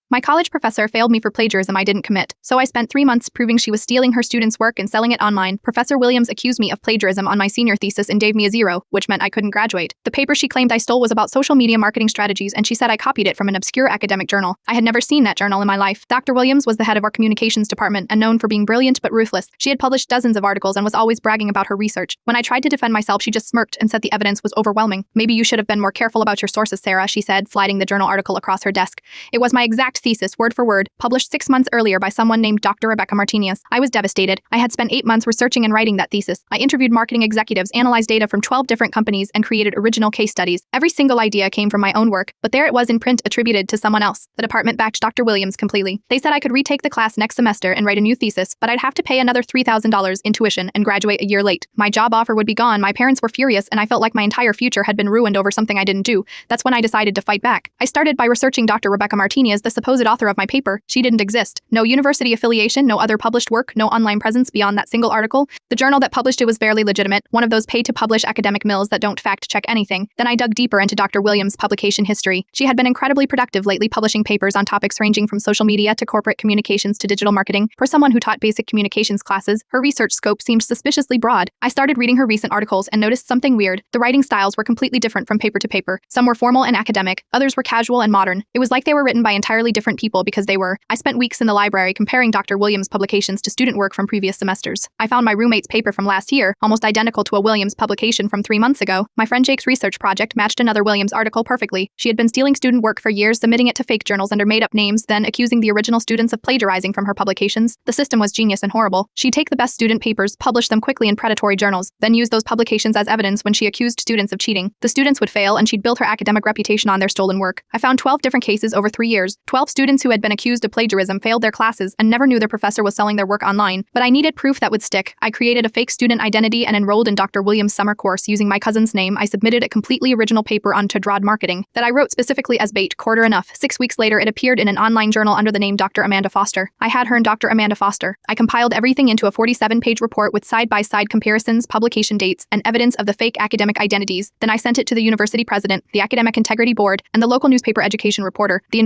My college professor failed me for plagiarism I didn't commit, so I spent 3 months proving she was stealing her students' work and selling it online. Professor Williams accused me of plagiarism on my senior thesis and gave me a 0, which meant I couldn't graduate. The paper she claimed I stole was about social media marketing strategies, and she said I copied it from an obscure academic journal. I had never seen that journal in my life. Dr. Williams was the head of our communications department and known for being brilliant but ruthless. She had published dozens of articles and was always bragging about her research. When I tried to defend myself, she just smirked and said the evidence was overwhelming. Maybe you should have been more careful about your sources, Sarah, she said, sliding the journal article across her desk. It was my exact thesis, word for word, published 6 months earlier by someone named Dr. Rebecca Martinez. I was devastated. I had spent 8 months researching and writing that thesis. I interviewed marketing executives, analyzed data from 12 different companies, and created original case studies. Every single idea came from my own work, but there it was in print attributed to someone else. The department backed Dr. Williams completely. They said I could retake the class next semester and write a new thesis, but I'd have to pay another $3,000 in tuition and graduate a year late. My job offer would be gone. My parents were furious, and I felt like my entire future had been ruined over something I didn't do. That's when I decided to fight back. I started by researching Dr. Rebecca Martinez, the supposed author of my paper. She didn't exist. No university affiliation, no other published work, no online presence beyond that single article. The journal that published it was barely legitimate, one of those paid-to-publish academic mills that don't fact-check anything. Then I dug deeper into Dr. Williams' publication history. She had been incredibly productive lately, publishing papers on topics ranging from social media to corporate communications to digital marketing. For someone who taught basic communications classes, her research scope seemed suspiciously broad. I started reading her recent articles and noticed something weird. The writing styles were completely different from paper to paper. Some were formal and academic, others were casual and modern. It was like they were written by entirely different people because they were. I spent weeks in the library comparing Dr. Williams' publications to student work from previous semesters. I found my roommate's paper from last year, almost identical to a Williams publication from 3 months ago. My friend Jake's research project matched another Williams article perfectly. She had been stealing student work for years, submitting it to fake journals under made-up names, then accusing the original students of plagiarizing from her publications. The system was genius and horrible. She'd take the best student papers, publish them quickly in predatory journals, then use those publications as evidence when she accused students of cheating. The students would fail, and she'd build her academic reputation on their stolen work. I found 12 different cases over 3 years. 12 students who had been accused of plagiarism failed their classes and never knew their professor was selling their work online. But I needed proof that would stick. I created a fake student identity and enrolled in Dr. Williams' summer course using my cousin's name. I submitted a completely original paper on Tedrod marketing that I wrote specifically as bait. Quarter enough. 6 weeks later, it appeared in an online journal under the name Dr. Amanda Foster. I had her and Dr. Amanda Foster. I compiled everything into a 47-page report with side-by-side comparisons, publication dates, and evidence of the fake academic identities. Then I sent it to the university president, the academic integrity board, and the local newspaper education reporter. The